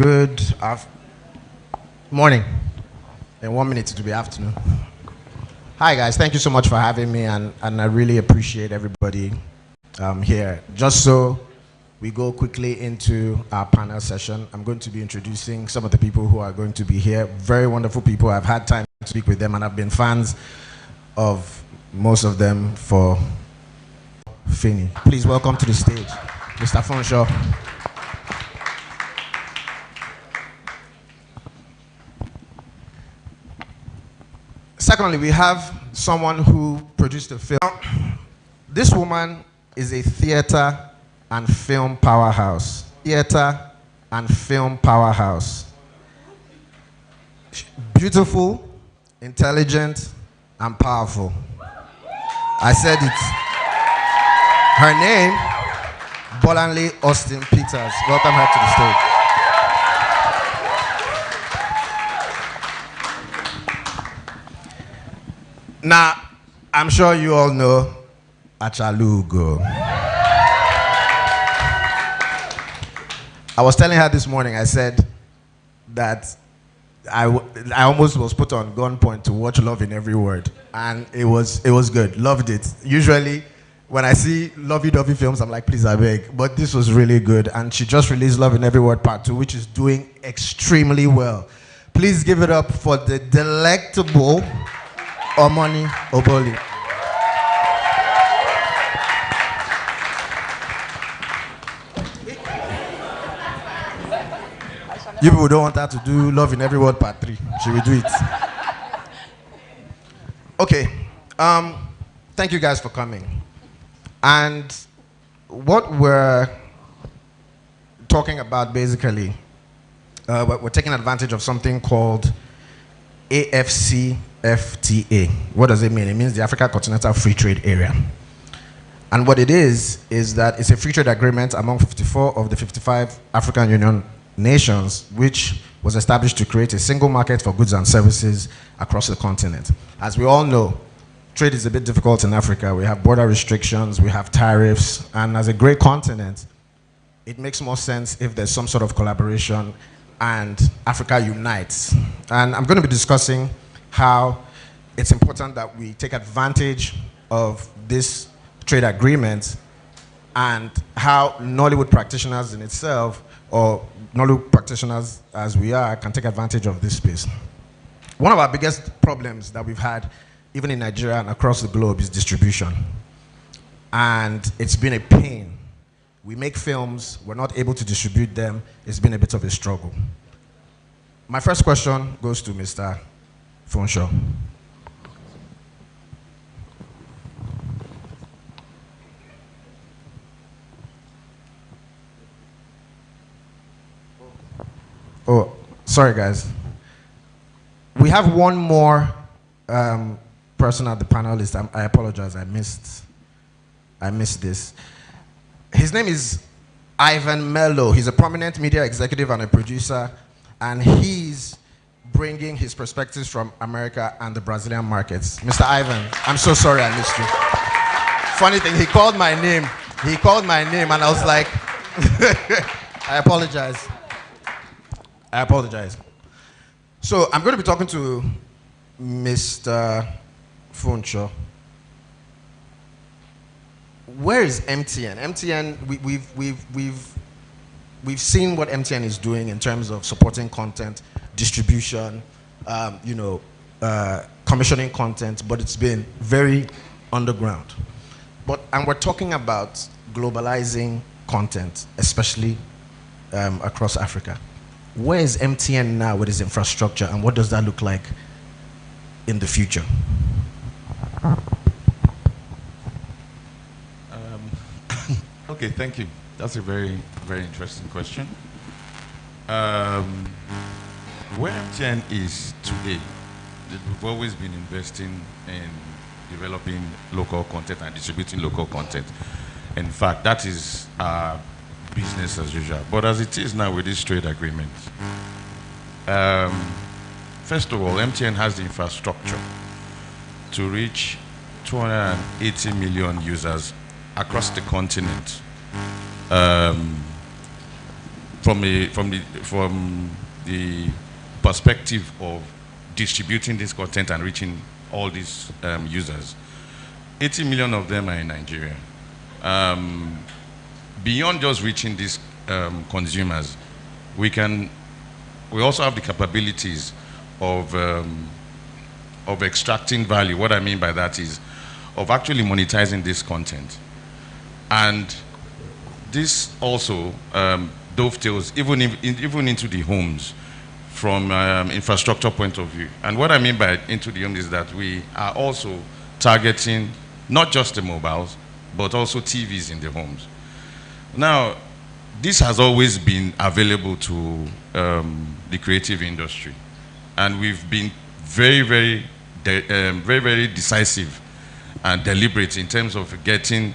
Good morning. In 1 minute, it will be afternoon. Hi, guys. Thank you so much for having me, and I really appreciate everybody here. Just so we go quickly into our panel session, I'm going to be introducing some of the people who are going to be here. Very wonderful people. I've had time to speak with them, and I've been fans of most of them for Finney. Please welcome to the stage, Mr. Funshaw. Secondly, we have someone who produced a film. This woman is a theater and film powerhouse. Theater and film powerhouse. Beautiful, intelligent, and powerful. I said it. Her name, Bolanle Austin Peters. Welcome her to the stage. Now, I'm sure you all know Achalugo. I was telling her this morning, I said that I almost was put on gunpoint to watch Love in Every Word. And it was good. Loved it. Usually, when I see lovey-dovey films, I'm like, please, I beg. But this was really good. And she just released Love in Every Word Part 2, which is doing extremely well. Please give it up for the delectable Omoni Oboli. You people don't want her to do Love in Every Word Part 3. She will do it. Okay. Thank you guys for coming. And what we're talking about basically, we're taking advantage of something called AFCFTA. What does it mean? It means the Africa Continental Free Trade Area. And what it is that it's a free trade agreement among 54 of the 55 African Union nations, which was established to create a single market for goods and services across the continent. As we all know, trade is a bit difficult in Africa. We have border restrictions, we have tariffs, and as a great continent, it makes more sense if there's some sort of collaboration and Africa unites. And I'm going to be discussing how it's important that we take advantage of this trade agreement and how Nollywood practitioners in itself, or Nollywood practitioners as we are, can take advantage of this space. One of our biggest problems that we've had, even in Nigeria and across the globe, is distribution. And it's been a pain. We make films, we're not able to distribute them. It's been a bit of a struggle. My first question goes to Mr. Funshaw. Oh, sorry guys. We have one more person at the panel list. I apologize, I missed this. His name is Ivan Mello. He's a prominent media executive and a producer, and he's bringing his perspectives from America and the Brazilian markets. Mr. Ivan, I'm so sorry I missed you. Funny thing, he called my name, and I was like, I apologize. So I'm going to be talking to Mr. Funshaw. Where is MTN? MTN, we've seen what MTN is doing in terms of supporting content, distribution, commissioning content, but it's been very underground. And we're talking about globalizing content, especially across Africa. Where is MTN now with its infrastructure, and what does that look like in the future? Okay, thank you. That's a very, very interesting question. Where MTN is today, we've always been investing in developing local content and distributing local content. In fact, that is our business as usual. But as it is now with this trade agreement, first of all, MTN has the infrastructure to reach 280 million users across the continent. from the perspective of distributing this content and reaching all these users. 80 million of them are in Nigeria. Beyond just reaching these consumers, we also have the capabilities of extracting value. What I mean by that is of actually monetizing this content. And this also dovetails even into the homes from infrastructure point of view. And what I mean by into the home is that we are also targeting not just the mobiles, but also TVs in the homes. Now, this has always been available to the creative industry. And we've been very, very decisive and deliberate in terms of getting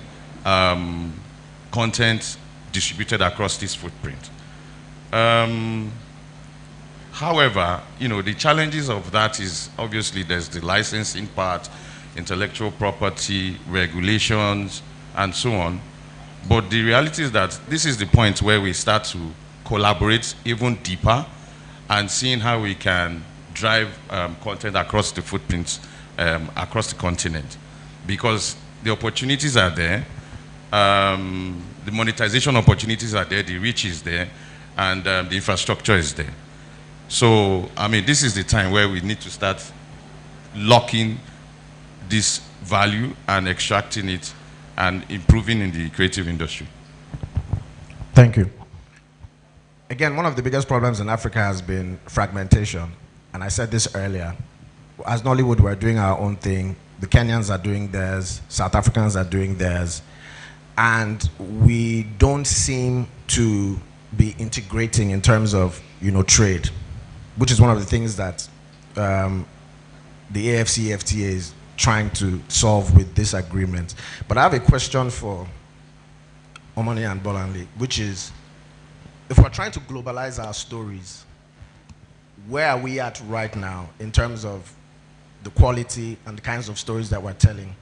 content distributed across this footprint. However, the challenges of that is obviously there's the licensing part, intellectual property, regulations, and so on. But the reality is that this is the point where we start to collaborate even deeper and seeing how we can drive content across the footprints, across the continent. Because the opportunities are there, the monetization opportunities are there, the reach is there, and the infrastructure is there. So, this is the time where we need to start locking this value and extracting it and improving in the creative industry. Thank you. Again, one of the biggest problems in Africa has been fragmentation. And I said this earlier. As Nollywood, we're doing our own thing. The Kenyans are doing theirs. South Africans are doing theirs. And we don't seem to be integrating in terms of, trade, which is one of the things that the AFCFTA is trying to solve with this agreement. But I have a question for Omoni and Bolanle, which is, if we're trying to globalize our stories, where are we at right now in terms of the quality and the kinds of stories that we're telling?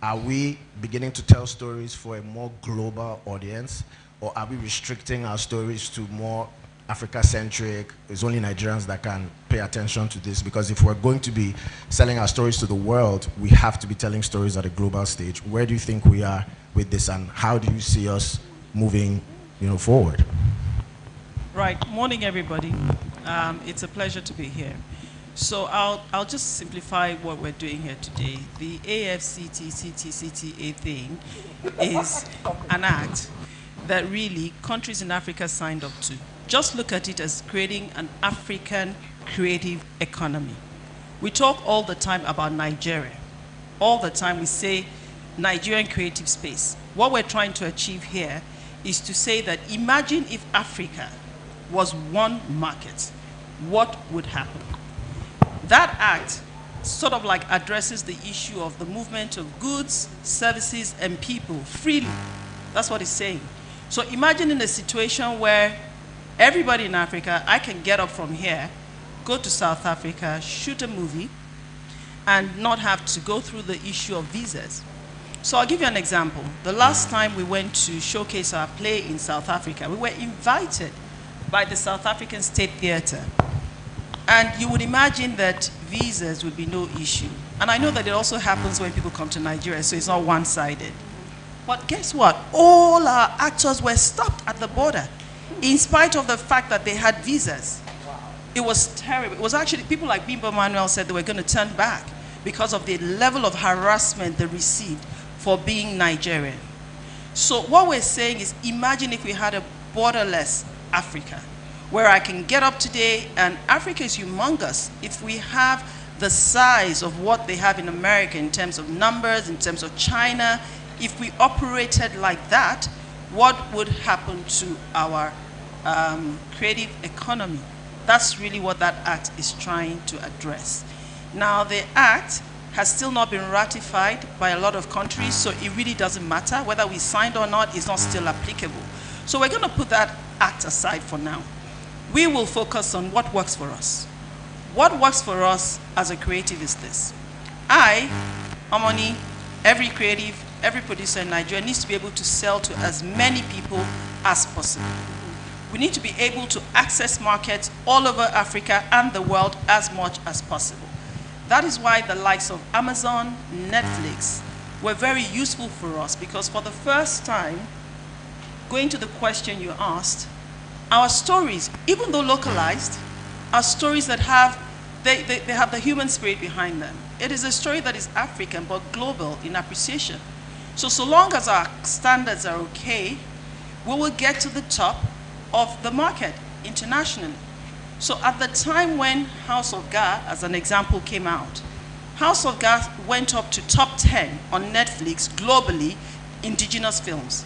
Are we beginning to tell stories for a more global audience, or are we restricting our stories to more Africa-centric? It's only Nigerians that can pay attention to this, because if we're going to be selling our stories to the world, we have to be telling stories at a global stage. Where do you think we are with this, and how do you see us moving, forward? Right. Morning, everybody. It's a pleasure to be here. So I'll just simplify what we're doing here today. The AFCTCTA thing is an act that really countries in Africa signed up to. Just look at it as creating an African creative economy. We talk all the time about Nigeria. All the time we say Nigerian creative space. What we're trying to achieve here is to say that imagine if Africa was one market, what would happen? That act sort of like addresses the issue of the movement of goods, services, and people freely. That's what it's saying. So imagine in a situation where everybody in Africa, I can get up from here, go to South Africa, shoot a movie, and not have to go through the issue of visas. So I'll give you an example. The last time we went to showcase our play in South Africa, we were invited by the South African State Theatre. And you would imagine that visas would be no issue. And I know that it also happens when people come to Nigeria, so it's not one-sided. But guess what? All our actors were stopped at the border, in spite of the fact that they had visas. It was terrible. It was actually, people like Bimbo Manuel said they were going to turn back because of the level of harassment they received for being Nigerian. So what we're saying is, imagine if we had a borderless Africa, where I can get up today, and Africa is humongous. If we have the size of what they have in America in terms of numbers, in terms of China, if we operated like that, what would happen to our creative economy? That's really what that act is trying to address. Now, the act has still not been ratified by a lot of countries, so it really doesn't matter. Whether we signed or not, it's not still applicable. So we're going to put that act aside for now. We will focus on what works for us. What works for us as a creative is this. I, Omoni, every creative, every producer in Nigeria needs to be able to sell to as many people as possible. We need to be able to access markets all over Africa and the world as much as possible. That is why the likes of Amazon, Netflix were very useful for us, because for the first time, going to the question you asked, our stories, even though localized, are stories that have, they have the human spirit behind them. It is a story that is African but global in appreciation. So long as our standards are okay, we will get to the top of the market internationally. So at the time when House of Gar, as an example, came out, House of Gar went up to top 10 on Netflix globally, indigenous films.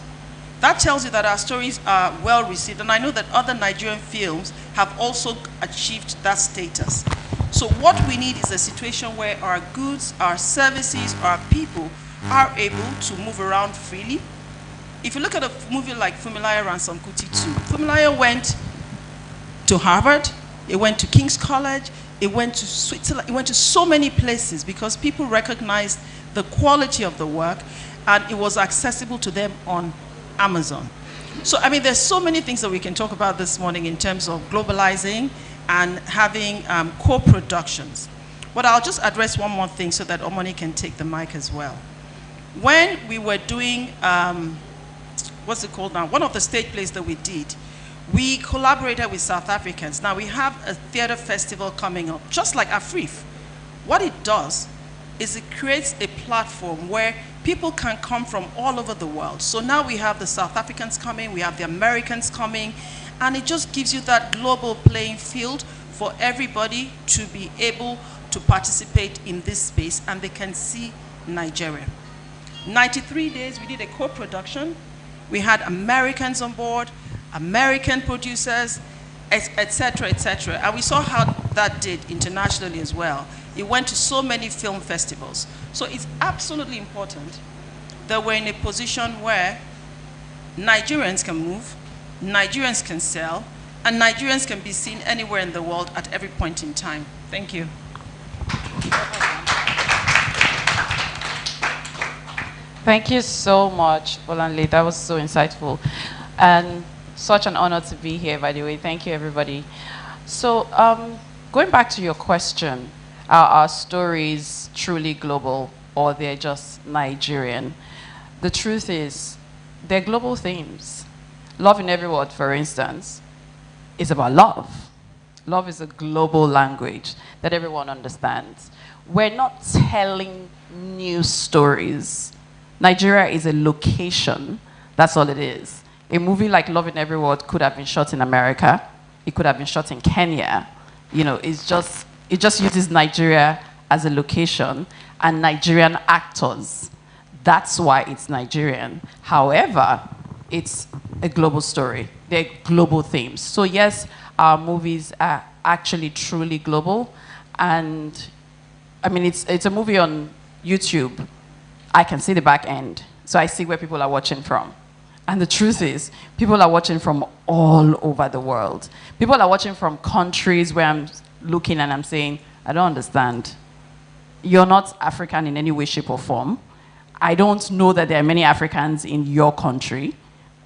That tells you that our stories are well received, and I know that other Nigerian films have also achieved that status. So what we need is a situation where our goods, our services, our people are able to move around freely. If you look at a movie like Funmilayo Ransom Kuti 2, Funmilayo went to Harvard, it went to King's College, it went to Switzerland, it went to so many places because people recognized the quality of the work and it was accessible to them on Amazon. So, I mean, there's so many things that we can talk about this morning in terms of globalizing and having co-productions. But I'll just address one more thing so that Omoni can take the mic as well. When we were doing, what's it called now? One of the stage plays that we did, we collaborated with South Africans. Now we have a theater festival coming up, just like AFRIFF. What it does is it creates a platform where people can come from all over the world. So now we have the South Africans coming, we have the Americans coming, and it just gives you that global playing field for everybody to be able to participate in this space, and they can see Nigeria. 93 days, we did a co-production. We had Americans on board, American producers, etc., etc. And we saw how that did internationally as well. It went to so many film festivals. So it's absolutely important that we're in a position where Nigerians can move, Nigerians can sell, and Nigerians can be seen anywhere in the world at every point in time. Thank you. Thank you so much, Bolanle. That was so insightful. And such an honor to be here, by the way. Thank you, everybody. So going back to your question, are our stories truly global or they're just Nigerian? The truth is, they're global themes. Love in Every Word, for instance, is about love. Love is a global language that everyone understands. We're not telling new stories. Nigeria is a location. That's all it is. A movie like Love in Every Word could have been shot in America. It could have been shot in Kenya. You know, it just uses Nigeria as a location and Nigerian actors. That's why it's Nigerian. However, it's a global story. They're global themes. So yes, our movies are actually truly global. And I mean, it's a movie on YouTube. I can see the back end. So I see where people are watching from. And the truth is, people are watching from all over the world. People are watching from countries where I'm looking and I'm saying, I don't understand. You're not African in any way, shape, or form. I don't know that there are many Africans in your country.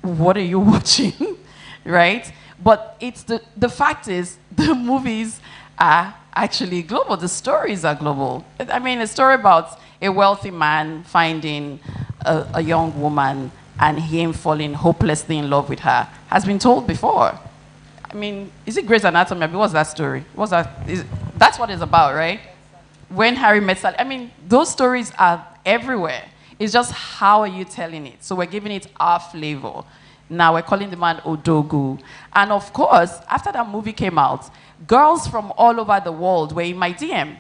What are you watching, right? But it's the fact is, the movies are actually global. The stories are global. I mean, a story about a wealthy man finding a young woman and him falling hopelessly in love with her has been told before. I mean, is it Grey's Anatomy? I mean, what's that story? That's what it's about, right? When Harry met Sally. I mean, those stories are everywhere. It's just how are you telling it? So we're giving it our flavor. Now we're calling the man Odogu. And of course, after that movie came out, girls from all over the world were in my DM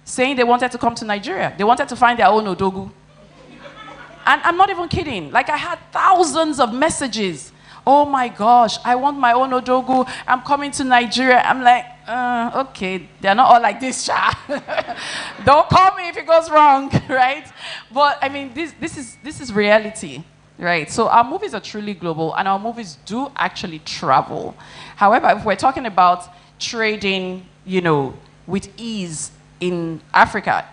saying they wanted to come to Nigeria. They wanted to find their own Odogu. And I'm not even kidding. Like, I had thousands of messages. Oh my gosh, I want my own Odogu. I'm coming to Nigeria. I'm like, okay, they're not all like this, Sha. Don't call me if it goes wrong, right? But I mean, this is reality, right? So our movies are truly global, and our movies do actually travel. However, if we're talking about trading, you know, with ease in Africa,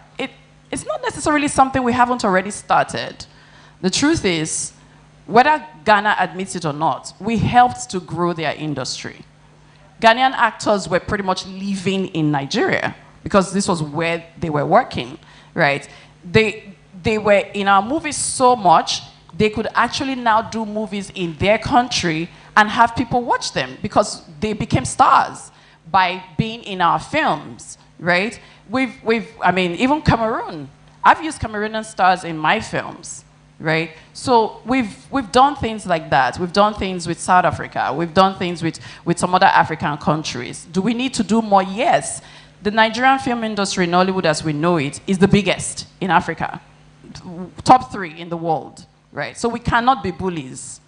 it's not necessarily something we haven't already started. The truth is, whether Ghana admits it or not, we helped to grow their industry. Ghanaian actors were pretty much living in Nigeria because this was where they were working, right? They were in our movies so much, they could actually now do movies in their country and have people watch them because they became stars by being in our films, right? I mean, even Cameroon. I've used Cameroonian stars in my films, right? So we've done things like that. We've done things with South Africa. We've done things with some other African countries. Do we need to do more? Yes. The Nigerian film industry in Hollywood, as we know it, is the biggest in Africa. Top 3 in the world, right? So we cannot be bullies,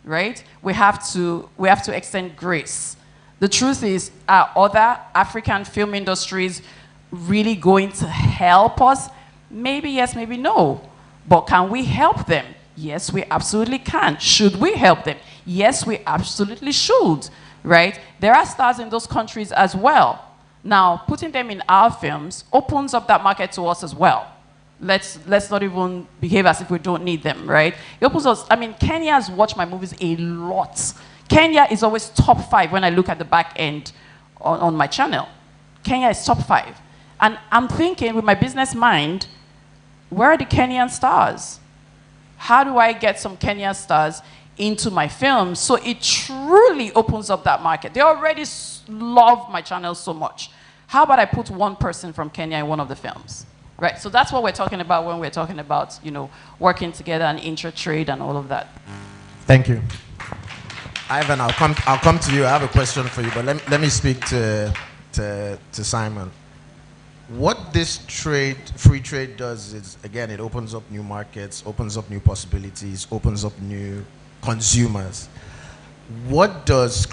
right? We have to extend grace. The truth is, are other African film industries really going to help us? Maybe yes, maybe no. But can we help them? Yes, we absolutely can. Should we help them? Yes, we absolutely should, right? There are stars in those countries as well. Now, putting them in our films opens up that market to us as well. Let's not even behave as if we don't need them, right? It opens us. I mean, Kenya has watched my movies a lot. Kenya is always top 5 when I look at the back end on my channel. Kenya is top 5. And I'm thinking with my business mind, where are the Kenyan stars? How do I get some Kenyan stars into my films so it truly opens up that market? They already love my channel so much. How about I put one person from Kenya in one of the films? Right, so that's what we're talking about when we're talking about, you know, working together and intra-trade and all of that. Thank you. Ivan, I'll come to you. I have a question for you, but let me speak to Simon. What this free trade does is, again, it opens up new markets, opens up new possibilities, opens up new consumers. What does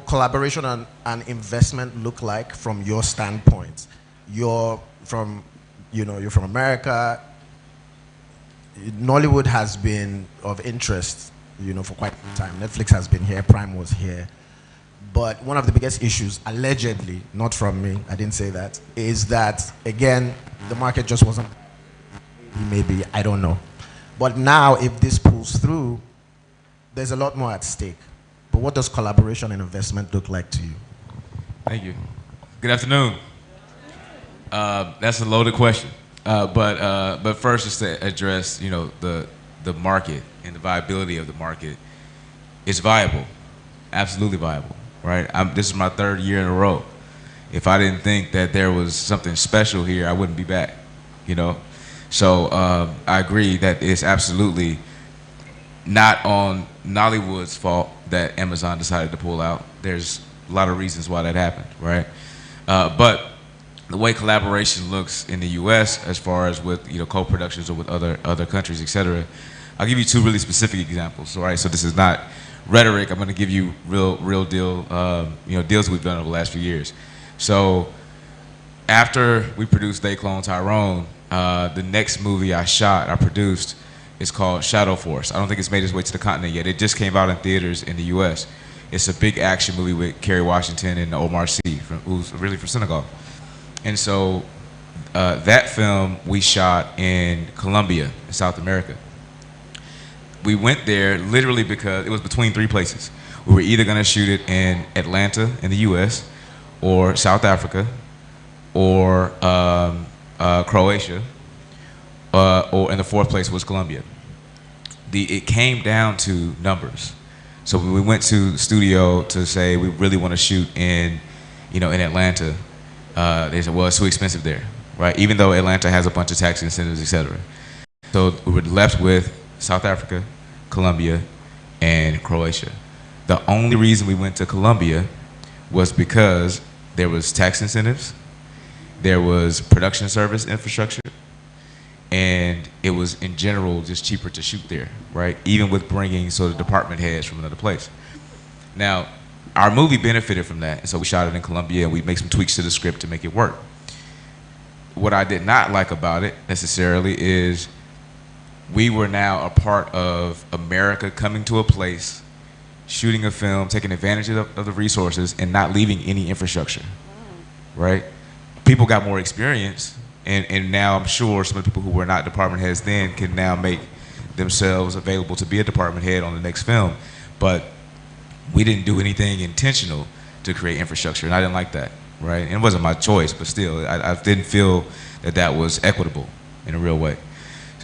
collaboration and investment look like from your standpoint? You're from America. Nollywood has been of interest, for quite some time. Netflix has been here, Prime was here. But one of the biggest issues, allegedly, not from me, I didn't say that, is that, again, the market just wasn't, maybe, I don't know. But now, if this pulls through, there's a lot more at stake. But what does collaboration and investment look like to you? Thank you. Good afternoon. That's a loaded question. But first, just to address, the market and the viability of the market. It's viable, absolutely viable, right? This is my 3rd year in a row. If I didn't think that there was something special here, I wouldn't be back, So I agree that it's absolutely not on Nollywood's fault that Amazon decided to pull out. There's a lot of reasons why that happened, right? But the way collaboration looks in the U.S. as far as with co-productions or with other countries, et cetera, I'll give you 2 really specific examples. All right, so this is not rhetoric. I'm going to give you real deal deals we've done over the last few years. So after we produced They Clone Tyrone, the next movie I produced is called Shadow Force. I don't think it's made its way to the continent yet. It just came out in theaters in the U.S. It's a big action movie with Kerry Washington and Omar Sy, who's really from Senegal. And so that film we shot in Colombia, in South America. We went there literally because it was between 3 places. We were either going to shoot it in Atlanta in the U.S. or South Africa or Croatia, and the 4th place was Colombia. It came down to numbers. So when we went to the studio to say we really want to shoot in Atlanta, they said, well, it's too expensive there, right? Even though Atlanta has a bunch of tax incentives, et cetera. So we were left with South Africa, Colombia, and Croatia. The only reason we went to Colombia was because there was tax incentives, there was production service infrastructure, and it was in general just cheaper to shoot there, right? Even with bringing sort of department heads from another place. Now, our movie benefited from that, and so we shot it in Colombia and we made some tweaks to the script to make it work. What I did not like about it necessarily is we were now a part of America coming to a place, shooting a film, taking advantage of the resources, and not leaving any infrastructure, right? People got more experience, and now I'm sure some of the people who were not department heads then can now make themselves available to be a department head on the next film. But we didn't do anything intentional to create infrastructure, and I didn't like that, right? And it wasn't my choice, but still, I didn't feel that that was equitable in a real way.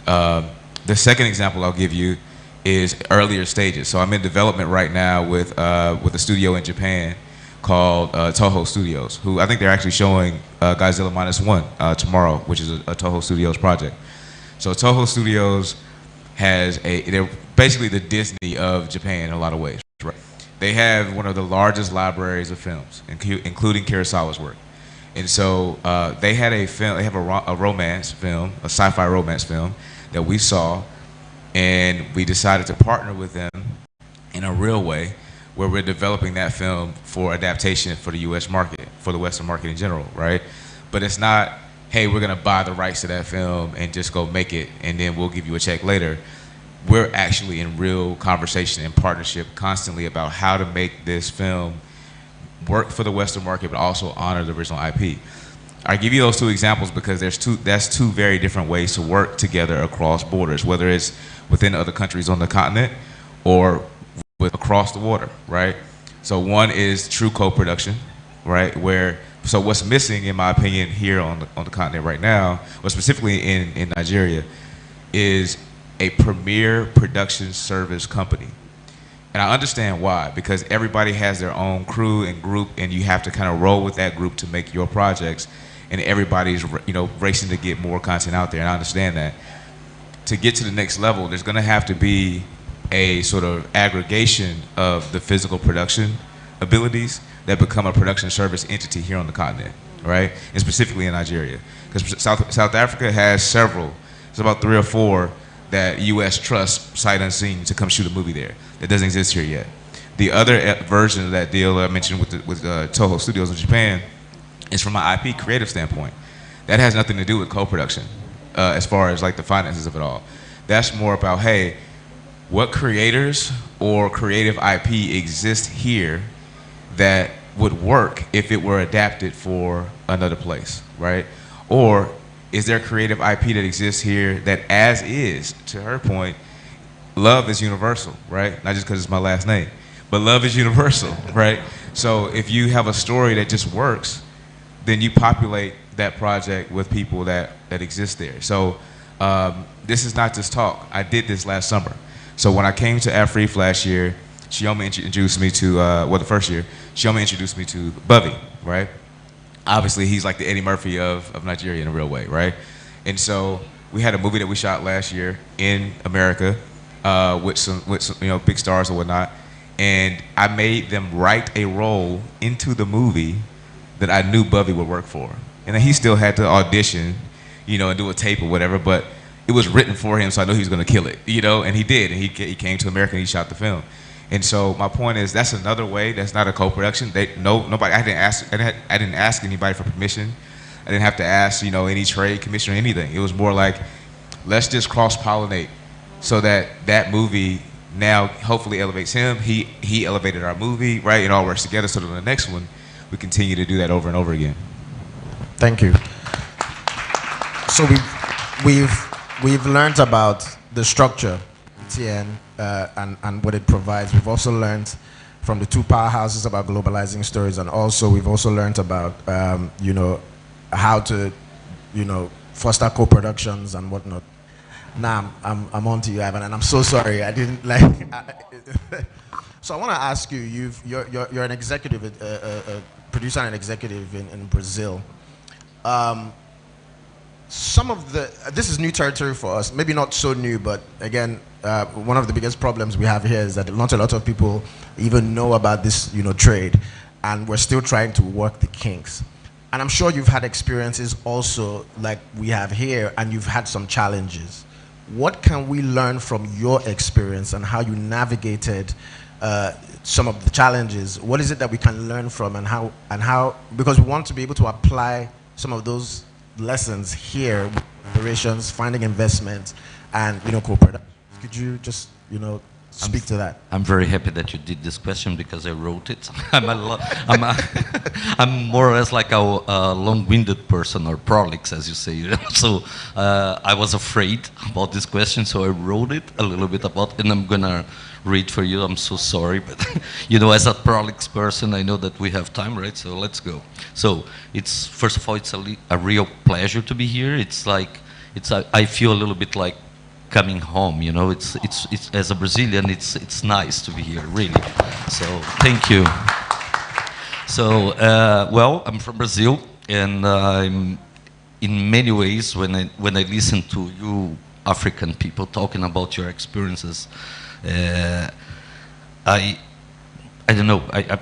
The second example I'll give you is earlier stages. So I'm in development right now with a studio in Japan called Toho Studios, who I think they're actually showing Godzilla -1 tomorrow, which is a Toho Studios project. So Toho Studios they're basically the Disney of Japan in a lot of ways, right? They have one of the largest libraries of films, including Kurosawa's work. And so they had a film, they have a romance film, a sci-fi romance film that we saw, and we decided to partner with them in a real way where we're developing that film for adaptation for the US market, for the Western market in general, right? But it's not, hey, we're gonna buy the rights to that film and just go make it and then we'll give you a check later. We're actually in real conversation and partnership constantly about how to make this film work for the Western market but also honor the original IP. I give you those two examples because that's two very different ways to work together across borders, whether it's within other countries on the continent or across the water, right? So one is true co-production, right? So what's missing, in my opinion, here on the continent right now, or specifically in Nigeria, is a premier production service company. And I understand why, because everybody has their own crew and group, and you have to kind of roll with that group to make your projects, and everybody's racing to get more content out there, and I understand that. To get to the next level, there's gonna have to be a sort of aggregation of the physical production abilities that become a production service entity here on the continent, right? And specifically in Nigeria. Because South Africa has several, it's about 3 or 4 that US trusts sight unseen to come shoot a movie there. That doesn't exist here yet. The other version of that deal that I mentioned with Toho Studios in Japan is from an IP creative standpoint. That has nothing to do with co-production as far as like the finances of it all. That's more about, hey, what creators or creative IP exist here that would work if it were adapted for another place, right? Or is there creative IP that exists here that, as is, to her point, love is universal, right? Not just because it's my last name, but love is universal, right? So if you have a story that just works, then you populate that project with people that exist there. So this is not just talk. I did this last summer. So when I came to AFRIFF last year, Chioma introduced me to, the first year, Chioma introduced me to Bubby, right? Obviously, he's like the Eddie Murphy of Nigeria in a real way, right? And so we had a movie that we shot last year in America with some big stars and whatnot, and I made them write a role into the movie that I knew Bubby would work for. And then he still had to audition, and do a tape or whatever, but it was written for him, so I knew he was going to kill it, and he did, and he came to America and he shot the film. And so my point is, that's another way. That's not a co-production. Nobody. I didn't ask anybody for permission. I didn't have to ask, any trade commission or anything. It was more like, let's just cross-pollinate, so that movie now hopefully elevates him. He elevated our movie, right? It all works together. So that the next one, we continue to do that over and over again. Thank you. So we've learned about the structure, TN, and what it provides. We've also learned from the two powerhouses about globalizing stories, and also we've also learned about how to foster co-productions and whatnot. Now I'm on to you, Ivan, and I'm so sorry I didn't like. So I want to ask you. You're an executive, a producer and an executive in Brazil. This is new territory for us. Maybe not so new, but again, one of the biggest problems we have here is that not a lot of people even know about this, trade, and we're still trying to work the kinks. And I'm sure you've had experiences also like we have here, and you've had some challenges. What can we learn from your experience and how you navigated some of the challenges? What is it that we can learn from, and how? Because we want to be able to apply some of those lessons here, operations, finding investment, and co-production. Could you just speak to that. I'm very happy that you did this question because I wrote it. I'm more or less like a long-winded person, or prolix, as you say. You know? So I was afraid about this question, so I wrote it a little bit about, and I'm gonna read for you. I'm so sorry, but you know, as a prolix person, I know that we have time, right? So let's go. So it's, first of all, it's a real pleasure to be here. It's like, I feel a little bit like coming home, you know. It's as a Brazilian, it's nice to be here, really. So thank you. So well, I'm from Brazil, and I'm in many ways, when I listen to you African people talking about your experiences, I don't know, I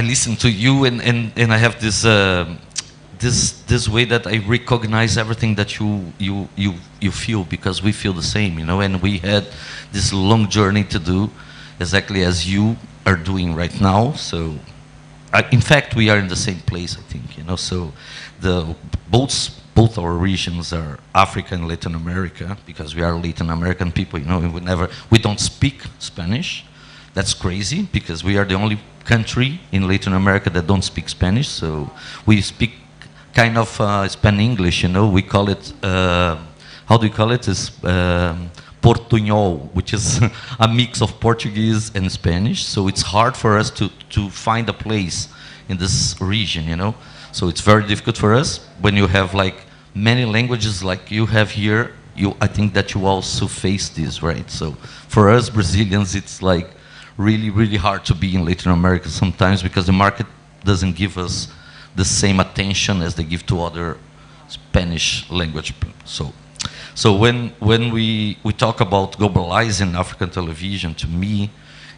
listen to you, and I have this this way that I recognize everything that you feel, because we feel the same, you know, and we had this long journey to do, exactly as you are doing right now. So, in fact, we are in the same place, I think, you know. So, both our regions are Africa and Latin America, because we are Latin American people, you know. And we don't speak Spanish. That's crazy, because we are the only country in Latin America that don't speak Spanish. So we speak kind of Spanish English, you know. We call it, how do you call it? It's Portuñol, which is a mix of Portuguese and Spanish. So it's hard for us to find a place in this region, you know. So it's very difficult for us. When you have like many languages like you have here, I think that you also face this, right? So for us Brazilians, it's like really, really hard to be in Latin America sometimes, because the market doesn't give us the same attention as they give to other Spanish language. So when we talk about globalizing African television, to me,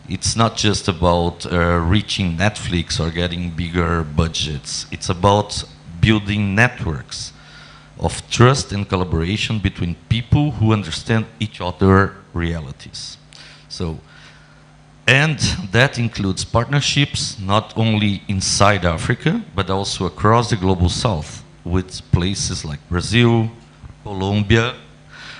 it's not just about reaching Netflix or getting bigger budgets. It's about building networks of trust and collaboration between people who understand each other's realities. So, and that includes partnerships not only inside Africa, but also across the global south, with places like Brazil, Colombia,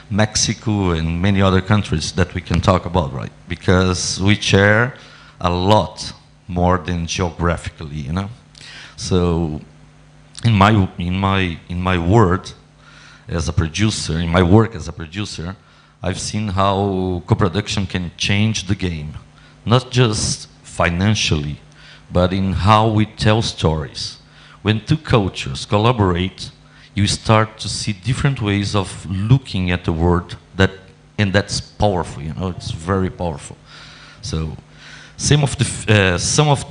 Mexico, and many other countries that we can talk about, right? Because we share a lot more than geographically, you know. So, in my work as a producer, I've seen how co-production can change the game. Not just financially, but in how we tell stories. When two cultures collaborate, you start to see different ways of looking at the world, and that's powerful, you know, it's very powerful. So some of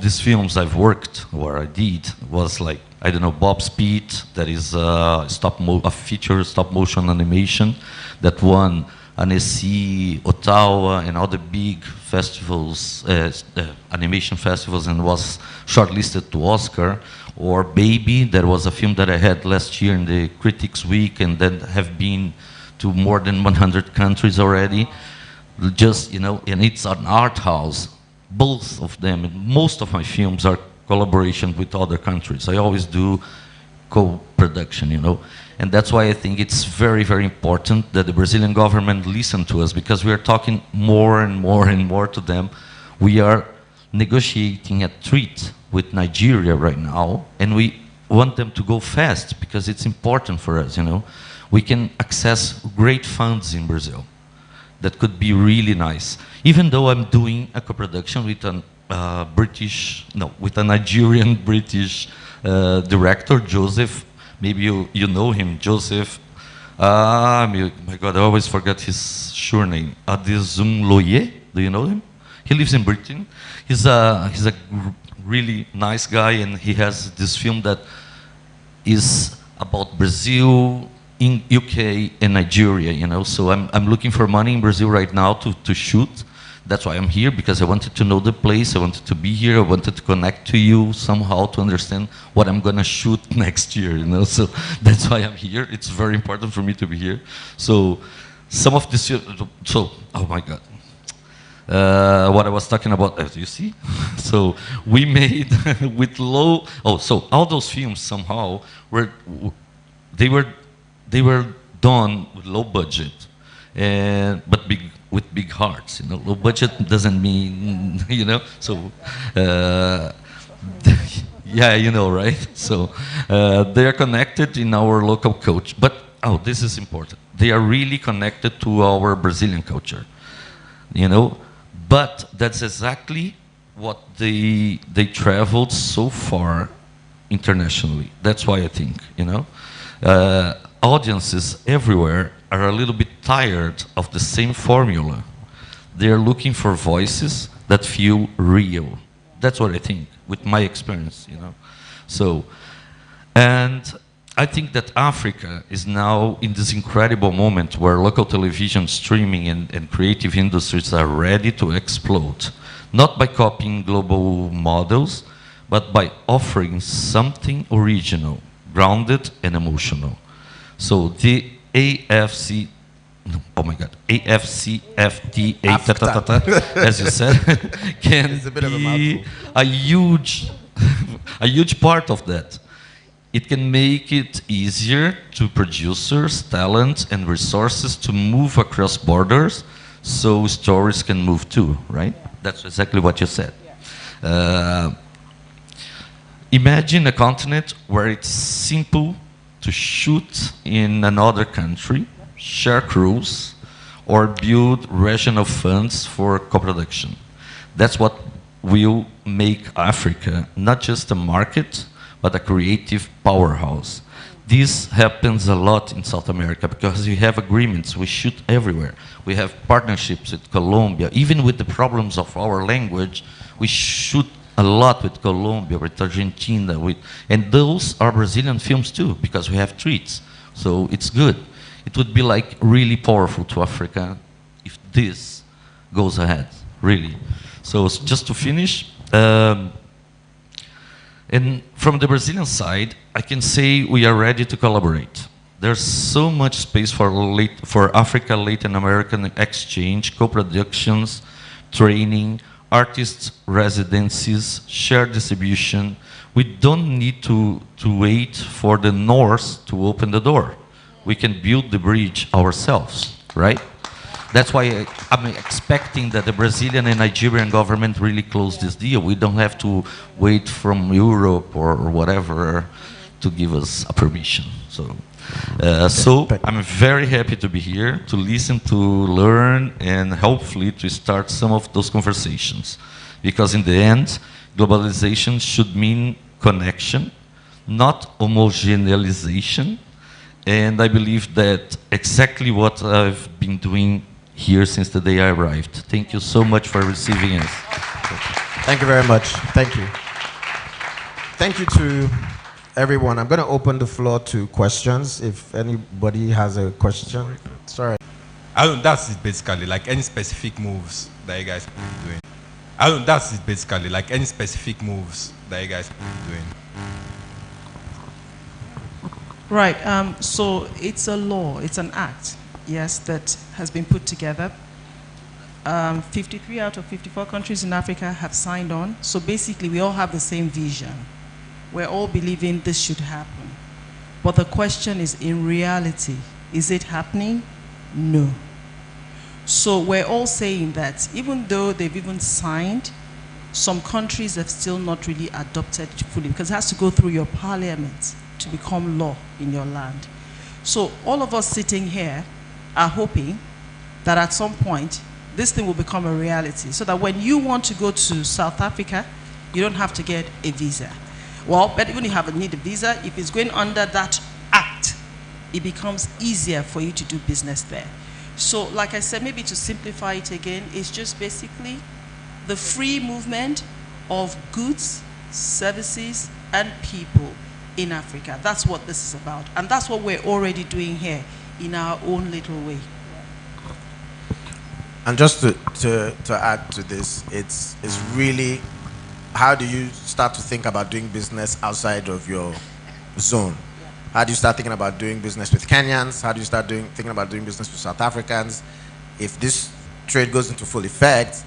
these films I've worked, or I did, was like, I don't know, Bob Speed, that is a feature stop motion animation that won Annecy, Ottawa, and other big festivals, animation festivals, and was shortlisted to Oscar. Or Baby, that was a film that I had last year in the Critics Week, and then have been to more than 100 countries already. Just, you know, and it's an art house. Both of them, and most of my films are collaboration with other countries. I always do co-production, you know. And that's why I think it's very, very important that the Brazilian government listen to us, because we are talking more and more and more to them. We are negotiating a treaty with Nigeria right now, and we want them to go fast, because it's important for us, you know. We can access great funds in Brazil that could be really nice. Even though I'm doing a co-production with with a Nigerian-British director, Joseph. Maybe you know him, Joseph. My God, I always forget his surname. Adezumloye, do you know him? He lives in Britain. He's a really nice guy, and he has this film that is about Brazil, in UK, and Nigeria. You know, so I'm looking for money in Brazil right now to shoot. That's why I'm here, because I wanted to know the place, I wanted to be here, I wanted to connect to you somehow to understand what I'm gonna shoot next year, you know, so that's why I'm here. It's very important for me to be here. So, some of this, oh my God. What I was talking about, as you see, so we made with low, so all those films somehow they were done with low budget, but with big hearts. Low budget doesn't mean, so, yeah, right? So they are connected in our local culture. But, this is important. They are really connected to our Brazilian culture, But that's exactly what they traveled so far internationally. That's why I think, audiences everywhere are a little bit tired of the same formula. They are looking for voices that feel real. That's what I think, with my experience, So, and I think that Africa is now in this incredible moment where local television, streaming, and creative industries are ready to explode. Not by copying global models, but by offering something original, grounded and emotional. So the AFCFTA, as you said, can be a huge part of that. It can make it easier to producers, talent, and resources to move across borders, so stories can move too, right? That's exactly what you said. Imagine a continent where it's simple to shoot in another country, share crews, or build regional funds for co-production. That's what will make Africa not just a market, but a creative powerhouse. This happens a lot in South America because we have agreements, we shoot everywhere. We have partnerships with Colombia. Even with the problems of our language, we shoot a lot with Colombia, with Argentina, and those are Brazilian films too, because we have treats. So it's good. It would be like really powerful to Africa if this goes ahead, really. So just to finish, and from the Brazilian side, I can say we are ready to collaborate. There's so much space for Africa, Latin American exchange, co-productions, training, artists' residencies, shared distribution. We don't need to wait for the North to open the door. We can build the bridge ourselves, right? That's why I'm expecting that the Brazilian and Nigerian government really close this deal. We don't have to wait from Europe or whatever to give us a permission. So I'm very happy to be here, to listen, to learn, and hopefully to start some of those conversations. Because in the end, globalization should mean connection, not homogeneization. And I believe that exactly what I've been doing here since the day I arrived. Thank you so much for receiving us. Thank you very much. Thank you. Thank you to everyone. I'm going to open the floor to questions. If anybody has a question. Sorry. That's it basically, like any specific moves that you guys are doing. That's it basically, like any specific moves that you guys are doing. Right, so it's a law, it's an act, yes, that has been put together. 53 out of 54 countries in Africa have signed on. So basically, we all have the same vision. We're all believing this should happen. But the question is, in reality, is it happening? No. So we're all saying that even though they've even signed, some countries have still not really adopted it fully, because it has to go through your parliament to become law in your land. So all of us sitting here are hoping that at some point this thing will become a reality, so that when you want to go to South Africa, you don't have to get a visa. Well, but even if you need a visa, if it's going under that act, it becomes easier for you to do business there. So like I said, maybe to simplify it again, it's just basically the free movement of goods, services, and people in Africa. That's what this is about. And that's what we're already doing here in our own little way. And just to add to this, it's really, how do you start to think about doing business outside of your zone? How do you start thinking about doing business with Kenyans? How do you start thinking about doing business with South Africans? If this trade goes into full effect,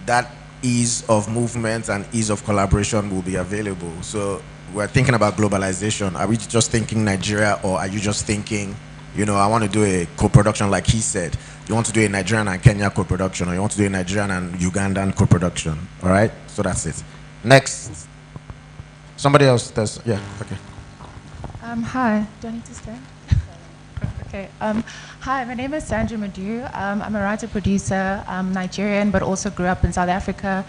that ease of movement and ease of collaboration will be available. So we're thinking about globalization. Are we just thinking Nigeria, or are you just thinking You know, I want to do a co-production like he said. You want to do a Nigerian and Kenya co-production, or you want to do a Nigerian and Ugandan co-production. All right? So that's it. Next. Somebody else does. Yeah, okay. Hi. Do I need to stand? Okay. Hi, my name is Sandra Madu. I'm a writer-producer. I'm Nigerian, but also grew up in South Africa.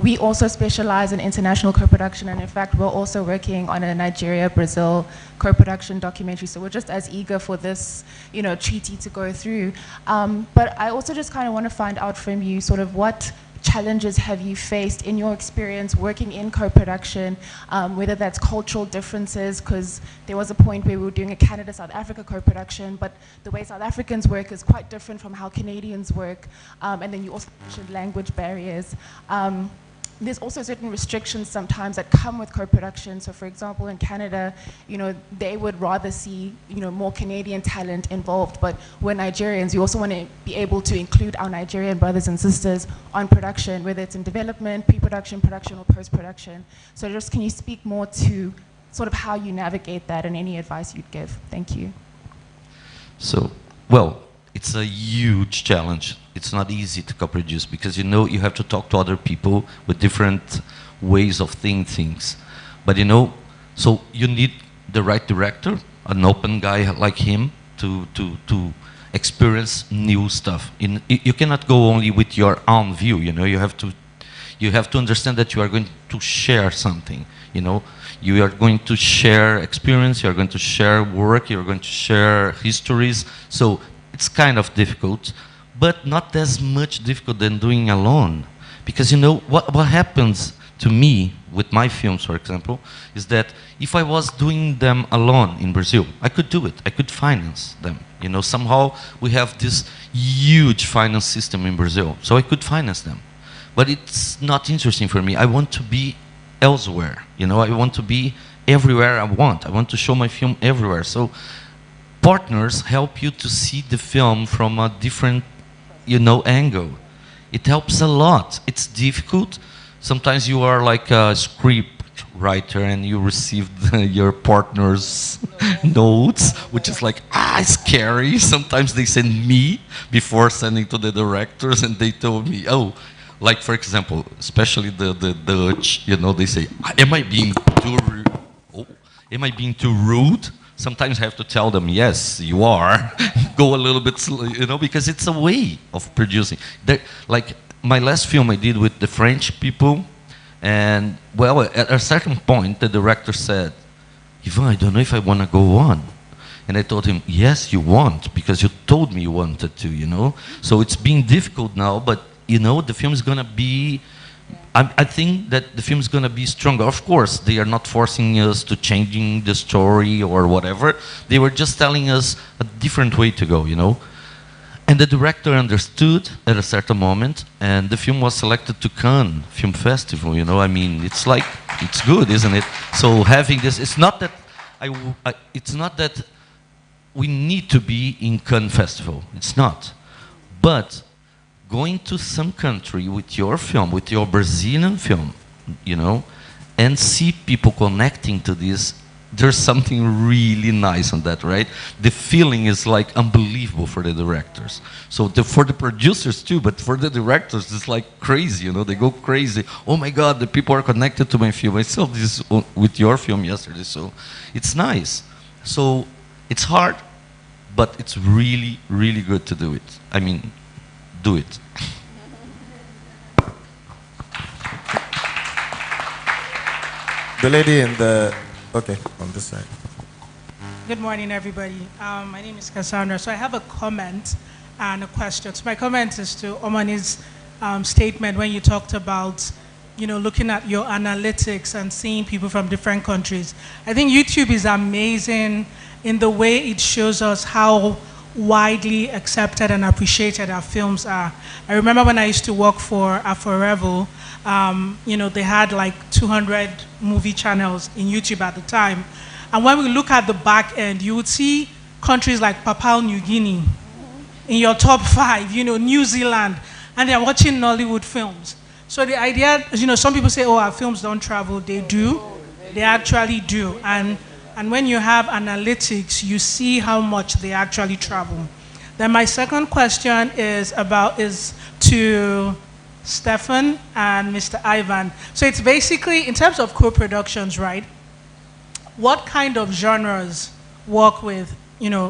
We also specialize in international co-production, and in fact, we're also working on a Nigeria-Brazil co-production documentary. So we're just as eager for this, you know, treaty to go through. But I also just kind of want to find out from you sort of what challenges have you faced in your experience working in co-production, whether that's cultural differences, because there was a point where we were doing a Canada-South Africa co-production, but the way South Africans work is quite different from how Canadians work, and then you also mentioned language barriers. There's also certain restrictions sometimes that come with co-production. So for example, in Canada, you know, they would rather see, you know, more Canadian talent involved, but we're Nigerians. We also want to be able to include our Nigerian brothers and sisters on production, whether it's in development, pre-production, production, or post-production. So just can you speak more to sort of how you navigate that and any advice you'd give? Thank you. So, well, it's a huge challenge. It's not easy to co-produce because, you know, you have to talk to other people with different ways of seeing things. But, you know, so you need the right director, an open guy like him to experience new stuff. You cannot go only with your own view, you know, you have to understand that you are going to share something, you know. You are going to share experience, you are going to share work, you are going to share histories. So it's kind of difficult, but not as much difficult than doing alone. Because, you know, what happens to me with my films, for example, is that if I was doing them alone in Brazil, I could do it. I could finance them. You know, somehow we have this huge finance system in Brazil, so I could finance them. But it's not interesting for me. I want to be elsewhere. You know, I want to be everywhere I want. I want to show my film everywhere. So partners help you to see the film from a different, you know, angle. It helps a lot. It's difficult. Sometimes you are like a script writer and you receive your partner's notes, which is like, scary. Sometimes they send me before sending to the directors, and they told me, oh, like for example, especially the Dutch, you know, they say, am I being too rude? Sometimes I have to tell them, yes, you are. Go a little bit slow, you know, because it's a way of producing. Like my last film I did with the French people, and well, at a certain point, the director said, Ivan, I don't know if I want to go on. And I told him, yes, you want, because you told me you wanted to, you know. So it's been difficult now, but, you know, the film is going to be, I think that the film is going to be stronger. Of course, they are not forcing us to changing the story or whatever. They were just telling us a different way to go, you know. And the director understood at a certain moment, and the film was selected to Cannes Film Festival, you know. I mean, it's like, it's good, isn't it? So having this, it's not that it's not that we need to be in Cannes Festival. It's not. But going to some country with your film, with your Brazilian film, you know, and see people connecting to this, there's something really nice on that, right? The feeling is like unbelievable for the directors. So for the producers too, but for the directors, it's like crazy, you know, they go crazy. Oh my God, the people are connected to my film. I saw this with your film yesterday, so it's nice. So it's hard, but it's really, really good to do it. I mean, do it. The lady in the, okay, on this side. Good morning, everybody. My name is Cassandra. So I have a comment and a question. So my comment is to Omani's statement when you talked about, you know, looking at your analytics and seeing people from different countries. I think YouTube is amazing in the way it shows us how widely accepted and appreciated our films are. I remember when I used to work for AFRIFF, you know, they had like 200 movie channels in YouTube at the time. And when we look at the back end, you would see countries like Papua New Guinea in your top 5, you know, New Zealand, and they're watching Nollywood films. So the idea, you know, some people say, oh, our films don't travel. They do. They actually do. And And when you have analytics, you see how much they actually travel. Then my second question is to Stefan and Mr. Ivan. So it's basically, in terms of co-productions, right? What kind of genres work with,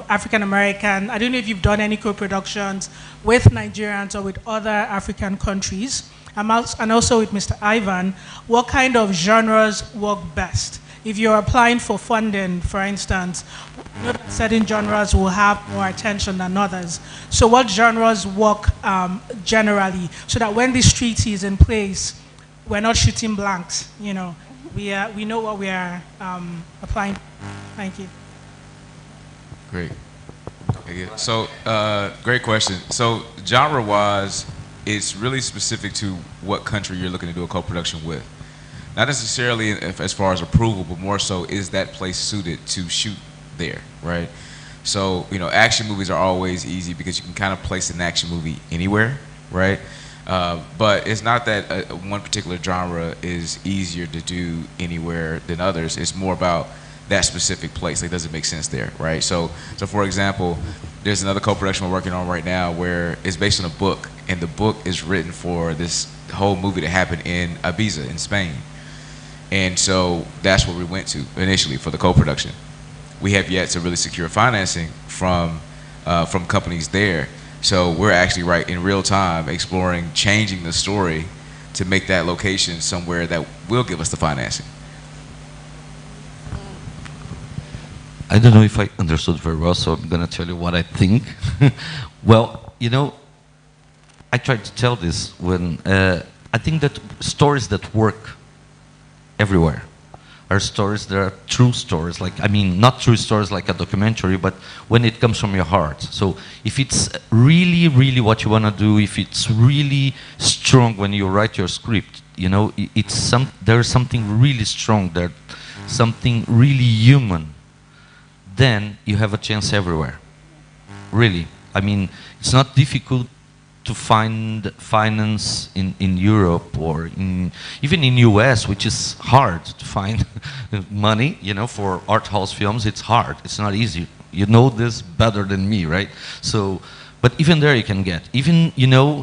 African American? I don't know if you've done any co-productions with Nigerians or with other African countries. And also with Mr. Ivan, what kind of genres work best? If you're applying for funding, for instance, certain genres will have more attention than others. So what genres work generally, so that when this treaty is in place, we're not shooting blanks, we know what we are applying. Thank you. Great. So, great question. So, genre-wise, it's really specific to what country you're looking to do a co-production with. Not necessarily as far as approval, but more so, is that place suited to shoot there, right? So, action movies are always easy because you can kind of place an action movie anywhere, right? But it's not that one particular genre is easier to do anywhere than others. It's more about that specific place. Like, does it make sense there, right? So for example, there's another co-production we're working on right now where it's based on a book, and the book is written for this whole movie to happen in Ibiza in Spain. And so that's where we went to initially for the co-production. We have yet to really secure financing from companies there. So we're actually right in real time exploring changing the story to make that location somewhere that will give us the financing. I don't know if I understood very well, so I'm going to tell you what I think. Well, I tried to tell this when I think that stories that work everywhere are stories that are true stories. Not true stories like a documentary, but when it comes from your heart. So if it's really, really what you want to do, if it's really strong when you write your script, there's something really strong there, something really human, then you have a chance everywhere. Really. It's not difficult to find finance in Europe or even in US, which is hard to find money, for art house films. It's hard. It's not easy. You know this better than me, right? So, but even there you can get. Even,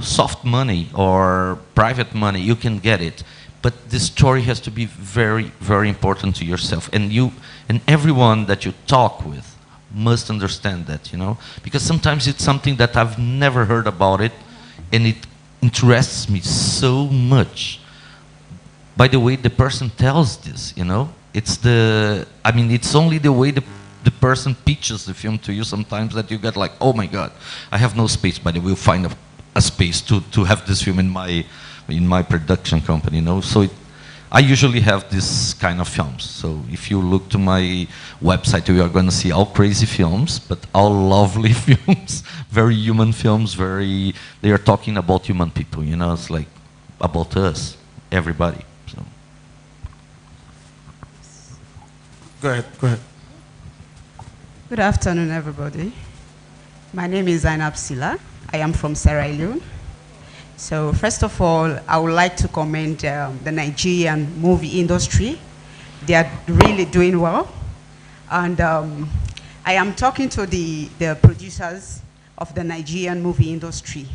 soft money or private money, you can get it. But the story has to be very, very important to yourself. And everyone that you talk with must understand that, because sometimes it's something that I've never heard about it, and it interests me so much by the way the person tells this, it's only the way the person pitches the film to you sometimes that you get like, oh my God, I have no space, but we'll find a space to have this film in my production company, So I usually have this kind of films. So if you look to my website, you are going to see all crazy films, but all lovely films, very human films, they are talking about human people, it's like about us, everybody. So. Go ahead. Good afternoon, everybody. My name is Zainab Sila. I am from Sierra Leone. So first of all, I would like to commend the Nigerian movie industry. They are really doing well. And I am talking to the producers of the Nigerian movie industry.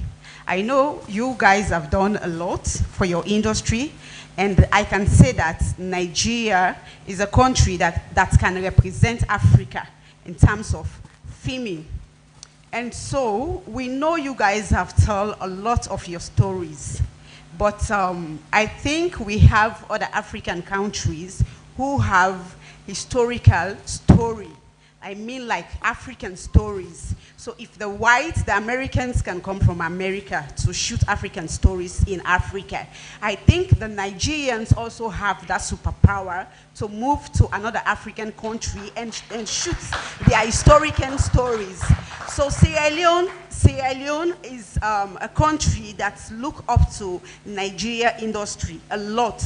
I know you guys have done a lot for your industry, and I can say that Nigeria is a country that can represent Africa in terms of filming. And so we know you guys have told a lot of your stories, but I think we have other African countries who have historical story. Like African stories. So if the Americans can come from America to shoot African stories in Africa, I think the Nigerians also have that superpower to move to another African country and shoot their historical stories. So Sierra Leone is a country that look up to Nigeria industry a lot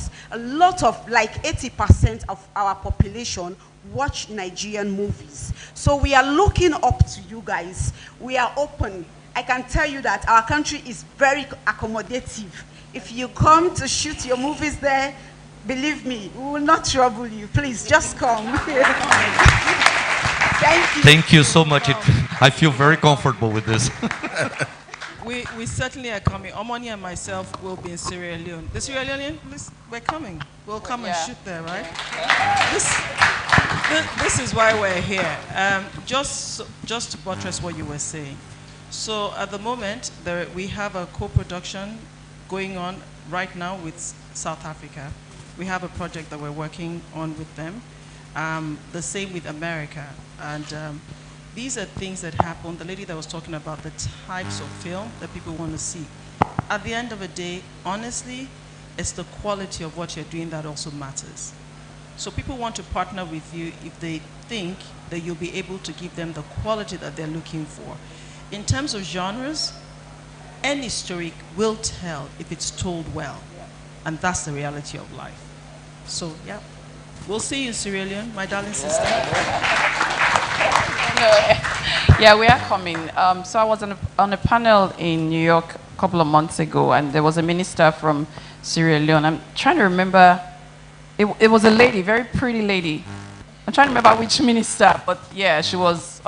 of, like 80% of our population watch Nigerian movies. So we are looking up to you guys. We are open. I can tell you that our country is very accommodative. If you come to shoot your movies there, Believe me, we will not trouble you. Please, just come. Thank you. Thank you so much. I feel very comfortable with this. We certainly are coming. Omoni and myself will be in Sierra Leone. The Sierra Leonean, we're coming. We'll come and shoot there, right? This is why we're here. Just to buttress what you were saying. So at the moment, we have a co-production going on right now with South Africa. We have a project that we're working on with them. The same with America. And these are things that happen. The lady that was talking about the types of film that people want to see. At the end of the day, honestly, it's the quality of what you're doing that also matters. So people want to partner with you if they think that you'll be able to give them the quality that they're looking for. In terms of genres, any story will tell if it's told well. And that's the reality of life. So, yeah. We'll see you in Sierra Leone, my darling sister. Yeah, we are coming. So I was on a panel in New York a couple of months ago, and there was a minister from Sierra Leone. I'm trying to remember. It was a lady, very pretty lady. I'm trying to remember which minister, but yeah, she was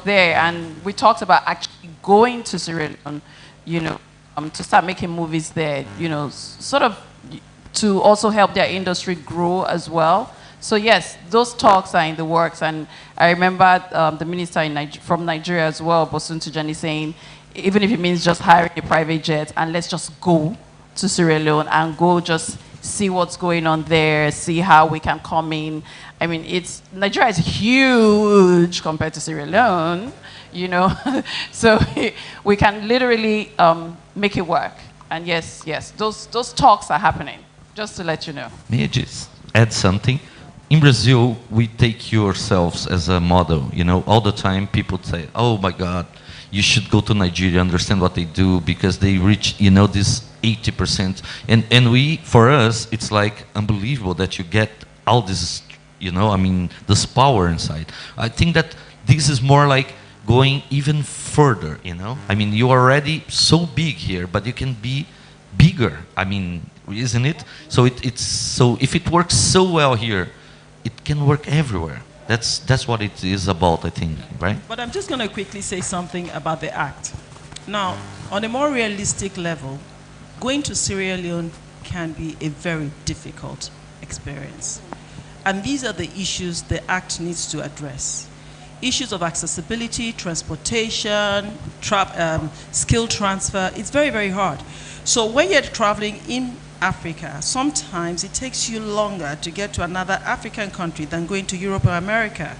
there, and we talked about actually going to Sierra Leone, you know, to start making movies there, you know, sort of to also help their industry grow as well. So yes, those talks are in the works, and I remember the minister from Nigeria as well, Bosun Tijani, saying, even if it means just hiring a private jet, and let's just go to Sierra Leone and go just see what's going on there, see how we can come in. I mean, Nigeria is huge compared to Sierra Leone, you know, so we can literally make it work. And yes, those talks are happening, just to let you know. May I just add something? In Brazil, we take yourselves as a model, you know, all the time people say, oh my God, you should go to Nigeria, understand what they do, because they reach, you know, this 80%. And for us, it's like unbelievable that you get all this, you know, I mean, this power inside. I think that this is more like going even further, you know? I mean, you're already so big here, but you can be bigger. I mean, isn't it? So so if it works so well here, it can work everywhere. That's what it is about, I think, right? But I'm just going to quickly say something about the act. Now, on a more realistic level, going to Sierra Leone can be a very difficult experience. And these are the issues the act needs to address. Issues of accessibility, transportation, skill transfer. It's very, very hard. So when you're traveling in Africa, sometimes it takes you longer to get to another African country than going to Europe or America.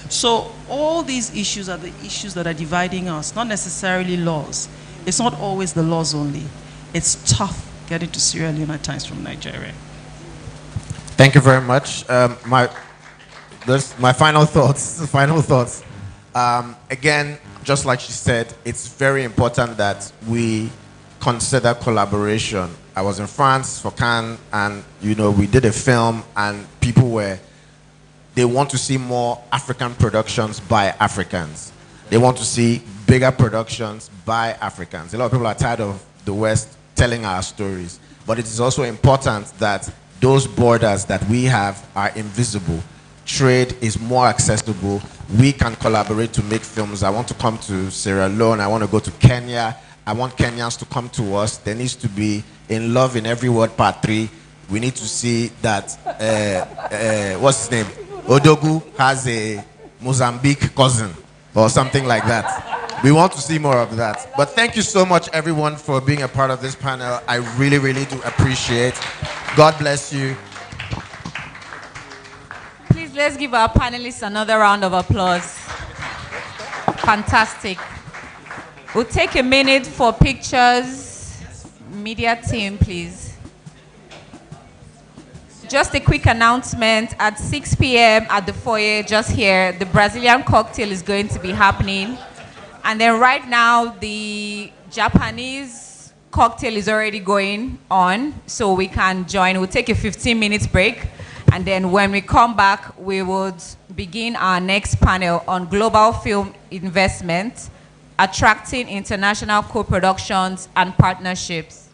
So all these issues are the issues that are dividing us, not necessarily laws. It's not always the laws only. It's tough getting to Sierra Leone at times from Nigeria. Thank you very much. My final thoughts. Again, just like she said, it's very important that we consider collaboration. I was in France for Cannes, and you know, we did a film, and they want to see more African productions by Africans. They want to see bigger productions by Africans. A lot of people are tired of the West telling our stories, but it is also important that those borders that we have are invisible. Trade is more accessible. We can collaborate to make films. I want to come to Sierra Leone. I want to go to Kenya. I want Kenyans to come to us. There needs to be in love in every word part 3. We need to see that, what's his name? Odogu has a Mozambique cousin or something like that. We want to see more of that. But thank you so much, everyone, for being a part of this panel. I really, really do appreciate. God bless you. Please, let's give our panelists another round of applause. Fantastic. We'll take a minute for pictures. Media team, please. Just a quick announcement. At 6 p.m. at the foyer, just here, the Brazilian cocktail is going to be happening. And then right now, the Japanese cocktail is already going on, so we can join. We'll take a 15-minute break. And then when we come back, we would begin our next panel on global film investment, attracting international co-productions and partnerships.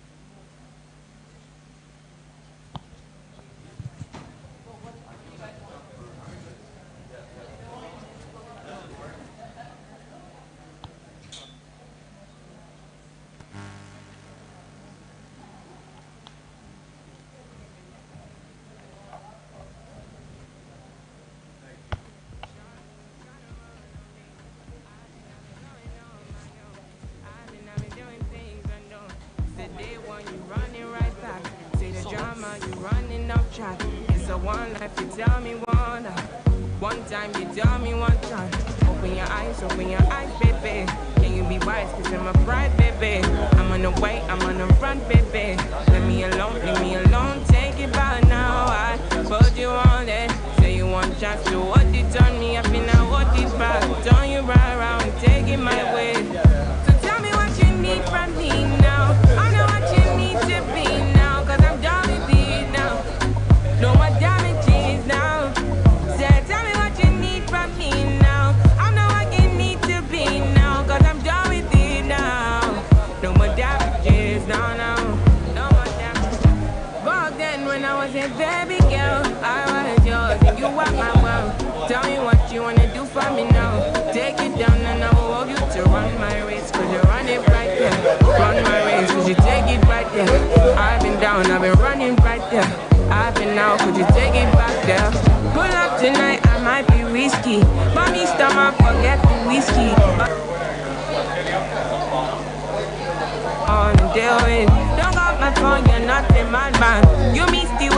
day one, you running right back. Say the drama, you running off track. It's a one life, you tell me one. One time, you tell me one time. Open your eyes, baby. Can you be wise? Cause I'm a bride, baby. I'm on the way, I'm on the run, baby. Leave me alone, take it by now. I put you on it. Say you want chance to what it on me. I feel now what it back. Turn you right around, take it my way. So tell me what you need from me now. I know what you need to be now. Cause I'm done with it now. No more damages now. Say, tell me what you need from me now. I know what you need to be now. Cause I'm done with it now. No more damages now, now. No more damages. Back then when I was a baby girl, I was yours and you were my world. Tell me what you wanna do for me now. Take it down and I will walk you to run my race. Cause you run it right there. Run my race cause you take it right there. I've been down, I've been running right there. I've been out, could you take it back there? Pull up tonight, I might be risky. Mommy stomach, forget the whiskey. On the deal with. Don't got my phone, you're not the madman. You miss the